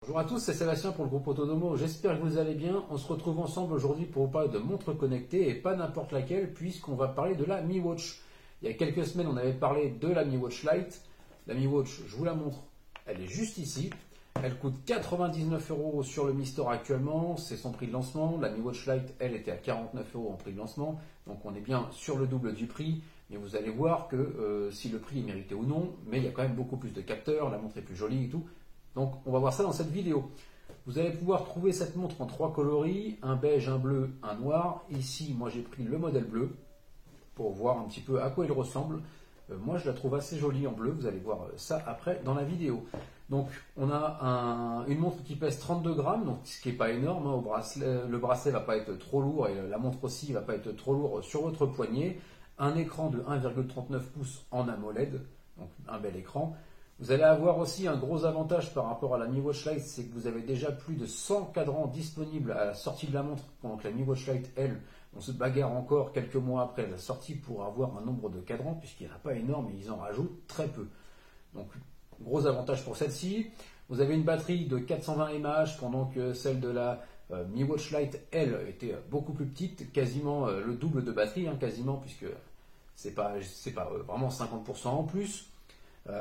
Bonjour à tous, c'est Sébastien pour le groupe Autodomo. J'espère que vous allez bien. On se retrouve ensemble aujourd'hui pour vous parler de montres connectées et pas n'importe laquelle puisqu'on va parler de la Mi Watch. Il y a quelques semaines, on avait parlé de la Mi Watch Lite. La Mi Watch, je vous la montre, elle est juste ici. Elle coûte 99 € sur le Mi Store actuellement, c'est son prix de lancement. La Mi Watch Lite, elle était à 49 € en prix de lancement, donc on est bien sur le double du prix. Mais vous allez voir que si le prix est mérité ou non, mais il y a quand même beaucoup plus de capteurs, la montre est plus jolie et tout. Donc on va voir ça dans cette vidéo. Vous allez pouvoir trouver cette montre en trois coloris, un beige, un bleu, un noir. Ici, moi j'ai pris le modèle bleu pour voir un petit peu à quoi il ressemble. Moi je la trouve assez jolie en bleu, vous allez voir ça après dans la vidéo. Donc on a une montre qui pèse 32 grammes, donc, ce qui n'est pas énorme. Au bracelet, le bracelet ne va pas être trop lourd et la montre aussi ne va pas être trop lourd sur votre poignet. Un écran de 1,39 pouces en AMOLED, donc un bel écran. Vous allez avoir aussi un gros avantage par rapport à la Mi Watch Lite, c'est que vous avez déjà plus de 100 cadrans disponibles à la sortie de la montre, pendant que la Mi Watch Lite, elle, on se bagarre encore quelques mois après la sortie pour avoir un nombre de cadrans, puisqu'il n'y en a pas énorme et ils en rajoutent très peu. Donc, gros avantage pour celle-ci. Vous avez une batterie de 420 mAh, pendant que celle de la Mi Watch Lite, elle, était beaucoup plus petite, quasiment le double de batterie, quasiment, puisque c'est pas vraiment 50% en plus.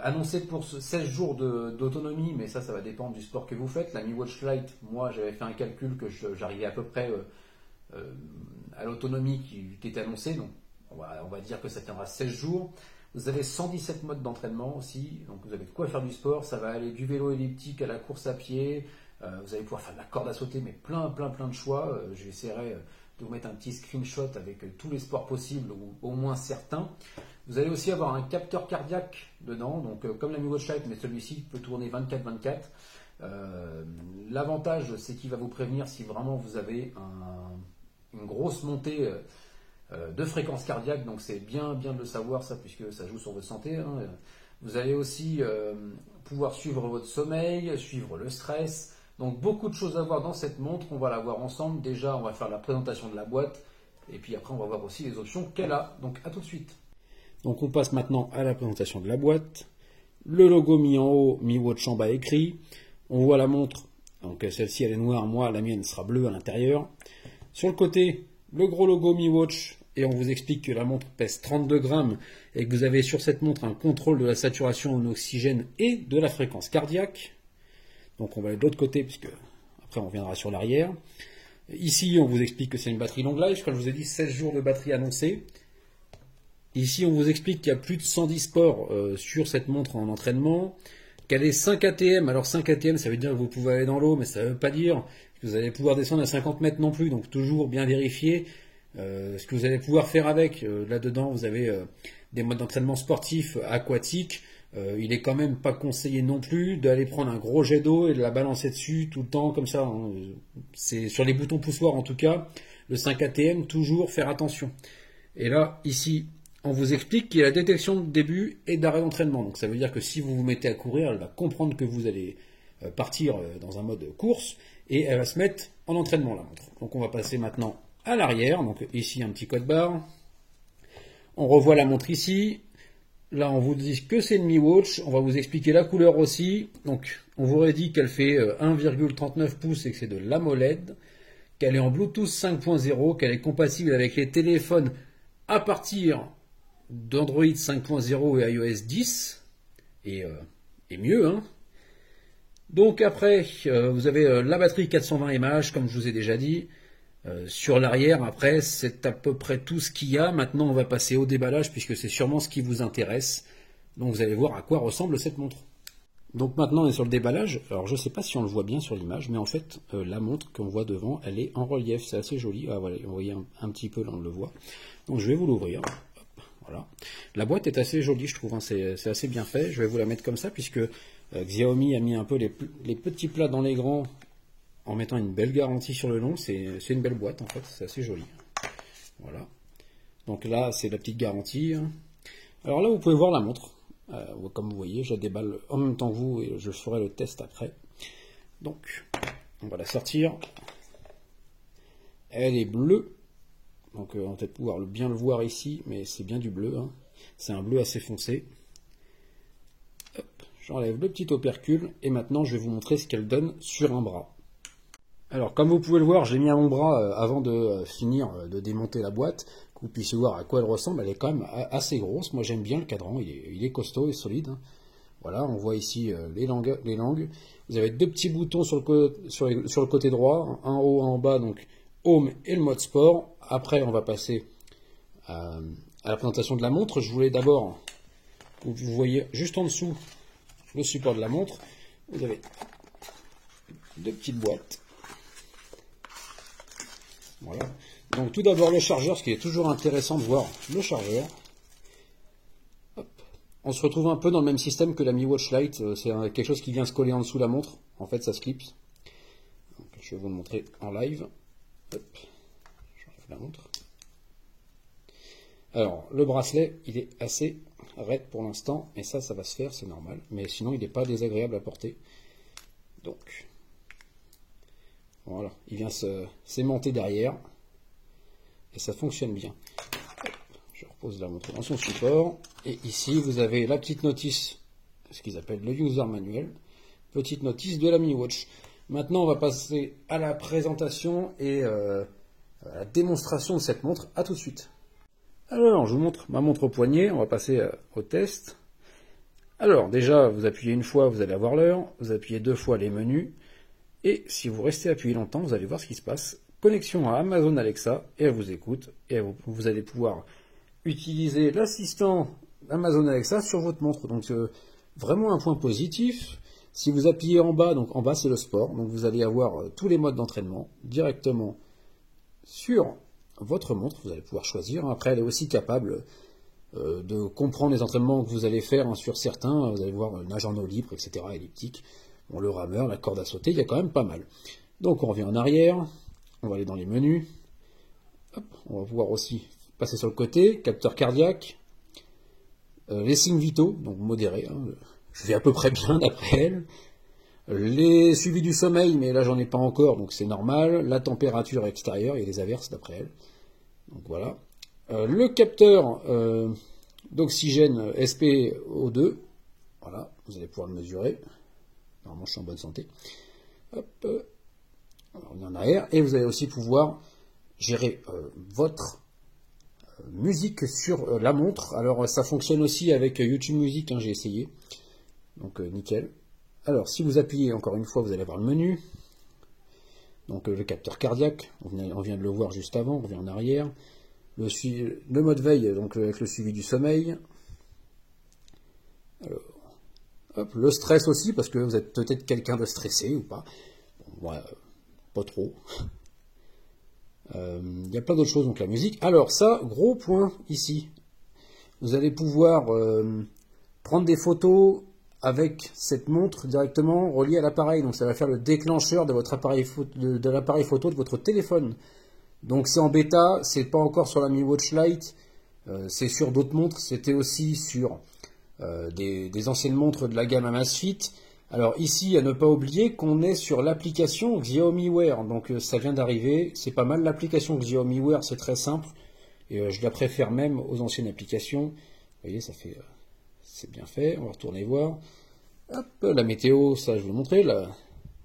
Annoncé pour 16 jours d'autonomie, mais ça va dépendre du sport que vous faites. La Mi Watch Lite, moi j'avais fait un calcul que j'arrivais à peu près à l'autonomie qui était annoncée, donc on va dire que ça tiendra 16 jours. Vous avez 117 modes d'entraînement aussi, donc vous avez de quoi faire du sport. Ça va aller du vélo elliptique à la course à pied, vous allez pouvoir faire de la corde à sauter, mais plein de choix. J'essaierai de vous mettre un petit screenshot avec tous les sports possibles, ou au moins certains. Vous allez aussi avoir un capteur cardiaque dedans, donc comme la Mi Watch Lite, mais celui-ci peut tourner 24/24. L'avantage, c'est qu'il va vous prévenir si vraiment vous avez une grosse montée de fréquence cardiaque, donc c'est bien de le savoir ça, puisque ça joue sur votre santé. Vous allez aussi pouvoir suivre votre sommeil, suivre le stress. Donc beaucoup de choses à voir dans cette montre, on va la voir ensemble. Déjà, on va faire la présentation de la boîte, et puis après on va voir aussi les options qu'elle a. Donc à tout de suite. Donc on passe maintenant à la présentation de la boîte. Le logo mis en haut, Mi Watch en bas écrit. On voit la montre, donc celle-ci elle est noire, moi la mienne sera bleue à l'intérieur. Sur le côté, le gros logo Mi Watch, et on vous explique que la montre pèse 32 grammes et que vous avez sur cette montre un contrôle de la saturation en oxygène et de la fréquence cardiaque. Donc on va aller de l'autre côté, puisque après on reviendra sur l'arrière. Ici on vous explique que c'est une batterie long life, comme je vous ai dit, 16 jours de batterie annoncée. Ici on vous explique qu'il y a plus de 110 sports sur cette montre en entraînement, qu'elle est 5 ATM. Alors 5 ATM ça veut dire que vous pouvez aller dans l'eau, mais ça ne veut pas dire que vous allez pouvoir descendre à 50 mètres non plus, donc toujours bien vérifier ce que vous allez pouvoir faire avec. Là-dedans vous avez des modes d'entraînement sportifs, aquatiques. Il est quand même pas conseillé non plus d'aller prendre un gros jet d'eau et de la balancer dessus tout le temps comme ça. C'est sur les boutons poussoirs en tout cas. Le 5 ATM, toujours faire attention. Et là, ici, on vous explique qu'il y a la détection de début et d'arrêt d'entraînement. Donc ça veut dire que si vous vous mettez à courir, elle va comprendre que vous allez partir dans un mode course et elle va se mettre en entraînement la montre. Donc on va passer maintenant à l'arrière. Donc ici un petit code barre. On revoit la montre ici. Là, on vous dit que c'est une Mi Watch. On va vous expliquer la couleur aussi. Donc, on vous aurait dit qu'elle fait 1,39 pouces et que c'est de l'AMOLED, qu'elle est en Bluetooth 5.0, qu'elle est compatible avec les téléphones à partir d'Android 5.0 et iOS 10, et mieux. Donc après, vous avez la batterie 420 mAh, comme je vous ai déjà dit. Sur l'arrière, après, c'est à peu près tout ce qu'il y a. Maintenant, on va passer au déballage, puisque c'est sûrement ce qui vous intéresse. Donc vous allez voir à quoi ressemble cette montre. Donc maintenant, on est sur le déballage. Alors je ne sais pas si on le voit bien sur l'image, mais en fait, la montre qu'on voit devant, elle est en relief. C'est assez joli. Ah voilà, vous voyez un petit peu, là on le voit. Donc je vais vous l'ouvrir. Voilà. La boîte est assez jolie, je trouve. C'est assez bien fait. Je vais vous la mettre comme ça, puisque Xiaomi a mis un peu les petits plats dans les grands, en mettant une belle garantie sur le long. C'est une belle boîte en fait, c'est assez joli. Voilà. Donc là, c'est la petite garantie. Alors là, vous pouvez voir la montre. Comme vous voyez, je la déballe en même temps que vous et je ferai le test après. Donc, on va la sortir. Elle est bleue. Donc on va peut-être pouvoir bien le voir ici, mais c'est bien du bleu. C'est un bleu assez foncé. Hop, J'enlève le petit opercule et maintenant je vais vous montrer ce qu'elle donne sur un bras. Alors comme vous pouvez le voir, j'ai mis à mon bras avant de finir de démonter la boîte, que vous puissiez voir à quoi elle ressemble. Elle est quand même assez grosse. Moi j'aime bien le cadran, il est costaud et solide. Voilà, on voit ici les langues. Vous avez deux petits boutons sur le côté droit, un en haut, un en bas, donc Home et le mode sport. Après on va passer à la présentation de la montre. Je voulais d'abord que vous voyez juste en dessous le support de la montre. Vous avez deux petites boîtes. Voilà. Donc tout d'abord le chargeur, ce qui est toujours intéressant de voir le chargeur. Hop. On se retrouve un peu dans le même système que la Mi Watch Lite. C'est quelque chose qui vient se coller en dessous de la montre. En fait ça se clipse. Donc, je vais vous le montrer en live. Hop. J'enlève la montre. Alors le bracelet il est assez raide pour l'instant. Et ça va se faire, c'est normal. Mais sinon il n'est pas désagréable à porter. Donc voilà, il vient s'aimanter derrière et ça fonctionne bien. Je repose la montre dans son support et ici vous avez la petite notice, ce qu'ils appellent le user manual, petite notice de la Mi Watch. Maintenant on va passer à la présentation et à la démonstration de cette montre. À tout de suite. Alors je vous montre ma montre au poignet, on va passer au test. Alors déjà vous appuyez une fois, vous allez avoir l'heure, vous appuyez deux fois les menus. Et si vous restez appuyé longtemps, vous allez voir ce qui se passe. Connexion à Amazon Alexa, et elle vous écoute. Et vous allez pouvoir utiliser l'assistant Amazon Alexa sur votre montre. Donc vraiment un point positif. Si vous appuyez en bas, donc en bas c'est le sport. Donc vous allez avoir tous les modes d'entraînement directement sur votre montre. Vous allez pouvoir choisir. Après elle est aussi capable de comprendre les entraînements que vous allez faire sur certains. Vous allez voir nage en eau libre, etc. elliptique. Bon, le rameur, la corde à sauter, il y a quand même pas mal. Donc on revient en arrière, on va aller dans les menus. Hop, on va pouvoir aussi passer sur le côté, capteur cardiaque, les signes vitaux, donc modérés, hein, je vais à peu près bien d'après elle. Les suivis du sommeil, mais là j'en ai pas encore, donc c'est normal. La température extérieure, il y a des averses d'après elle. Donc voilà. Le capteur d'oxygène SpO2, voilà, vous allez pouvoir le mesurer. Normalement, je suis en bonne santé. Hop, on revient en arrière. Et vous allez aussi pouvoir gérer votre musique sur la montre. Alors, ça fonctionne aussi avec YouTube Music, hein, j'ai essayé. Donc, nickel. Alors, si vous appuyez encore une fois, vous allez avoir le menu. Donc, le capteur cardiaque. On vient de le voir juste avant. On revient en arrière. Le mode veille, donc avec le suivi du sommeil. Alors, hop, le stress aussi, parce que vous êtes peut-être quelqu'un de stressé ou pas. Bon, moi, pas trop. Il y a plein d'autres choses, donc la musique. Alors ça, gros point ici. Vous allez pouvoir prendre des photos avec cette montre directement reliée à l'appareil. Donc ça va faire le déclencheur de votre appareil de l'appareil photo de votre téléphone. Donc c'est en bêta, c'est pas encore sur la Mi Watch Lite, c'est sur d'autres montres, c'était aussi sur des anciennes montres de la gamme Amazfit. Alors ici, à ne pas oublier qu'on est sur l'application Xiaomi Wear, donc ça vient d'arriver, c'est pas mal. L'application Xiaomi Wear, c'est très simple, et je la préfère même aux anciennes applications. Vous voyez, ça fait, c'est bien fait, on va retourner voir. Hop, la météo, ça je vais vous montrer, là,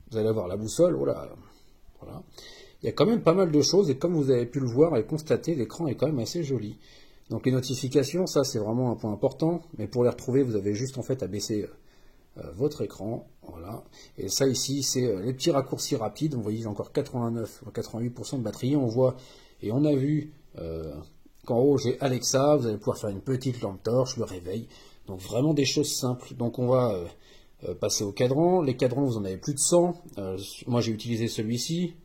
vous allez avoir la boussole, voilà. Voilà. Il y a quand même pas mal de choses, et comme vous avez pu le voir et constater, l'écran est quand même assez joli. Donc les notifications, ça c'est vraiment un point important, mais pour les retrouver, vous avez juste en fait à baisser votre écran, voilà. Et ça ici, c'est les petits raccourcis rapides. Vous voyez, j'ai encore 88% de batterie. On voit et on a vu qu'en haut j'ai Alexa. Vous allez pouvoir faire une petite lampe torche, le réveil. Donc vraiment des choses simples. Donc on va passer au cadran. Les cadrans, vous en avez plus de 100. Moi j'ai utilisé celui-ci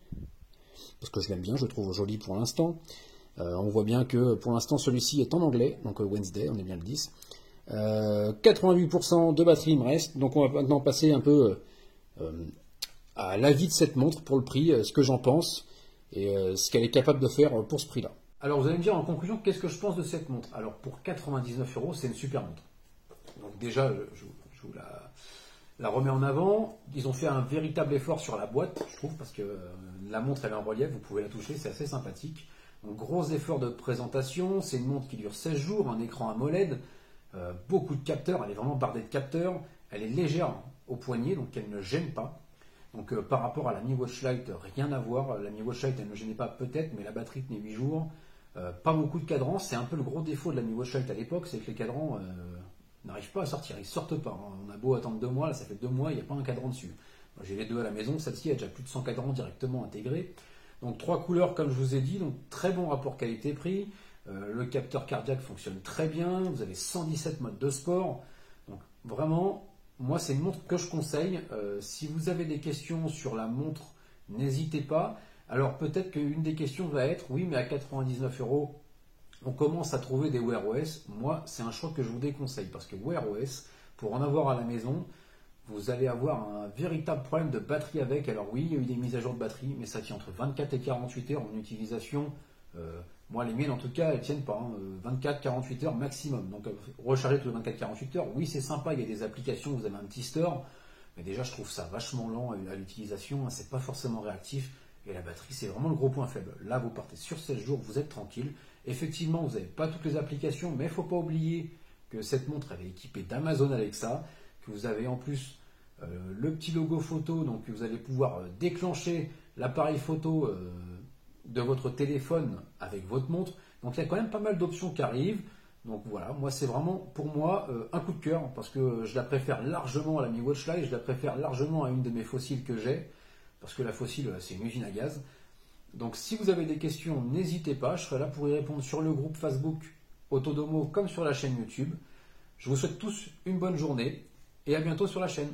parce que je l'aime bien, je le trouve joli pour l'instant. On voit bien que pour l'instant celui-ci est en anglais, donc Wednesday, on est bien le 10. 88% de batterie il me reste, donc on va maintenant passer un peu à l'avis de cette montre pour le prix, ce que j'en pense et ce qu'elle est capable de faire pour ce prix-là. Alors vous allez me dire en conclusion qu'est-ce que je pense de cette montre. Alors pour 99 €, c'est une super montre. Donc déjà, je vous la remets en avant. Ils ont fait un véritable effort sur la boîte, je trouve, parce que la montre elle est en relief, vous pouvez la toucher, c'est assez sympathique. Donc gros effort de présentation, c'est une montre qui dure 16 jours, un écran AMOLED, beaucoup de capteurs, elle est vraiment bardée de capteurs. elle est légère au poignet, donc elle ne gêne pas. Donc par rapport à la Mi Watch Lite, rien à voir. La Mi Watch Lite, elle ne gênait pas peut-être, mais la batterie tenait 8 jours. Pas beaucoup de cadrans, c'est un peu le gros défaut de la Mi Watch Lite à l'époque, c'est que les cadrans n'arrivent pas à sortir, ils sortent pas. On a beau attendre 2 mois, là ça fait 2 mois, il n'y a pas un cadran dessus. Moi, j'ai les deux à la maison, celle-ci a déjà plus de 100 cadrans directement intégrés. Donc 3 couleurs comme je vous ai dit, donc très bon rapport qualité-prix. Le capteur cardiaque fonctionne très bien, vous avez 117 modes de sport. Donc vraiment, moi c'est une montre que je conseille. Si vous avez des questions sur la montre, n'hésitez pas. Alors peut-être qu'une des questions va être, oui mais à 99 euros, on commence à trouver des Wear OS. Moi c'est un choix que je vous déconseille parce que Wear OS, pour en avoir à la maison, vous allez avoir un véritable problème de batterie avec. Alors oui, il y a eu des mises à jour de batterie, mais ça tient entre 24 et 48 heures en utilisation. Moi, les miennes, en tout cas, elles tiennent pas. 24-48 heures maximum. Donc, recharger tous les 24-48 heures, oui, c'est sympa. Il y a des applications, vous avez un petit store. Mais déjà, je trouve ça vachement lent à l'utilisation. C'est pas forcément réactif. Et la batterie, c'est vraiment le gros point faible. Là, vous partez sur 16 jours, vous êtes tranquille. Effectivement, vous n'avez pas toutes les applications, mais il ne faut pas oublier que cette montre, elle est équipée d'Amazon Alexa, que vous avez en plus le petit logo photo, donc vous allez pouvoir déclencher l'appareil photo de votre téléphone avec votre montre. Donc il y a quand même pas mal d'options qui arrivent. Donc voilà, moi c'est vraiment pour moi un coup de cœur parce que je la préfère largement à la Mi Watch Lite, je la préfère largement à une de mes fossiles que j'ai parce que la fossile c'est une usine à gaz. Donc si vous avez des questions, n'hésitez pas, je serai là pour y répondre sur le groupe Facebook Autodomo comme sur la chaîne YouTube. Je vous souhaite tous une bonne journée et à bientôt sur la chaîne.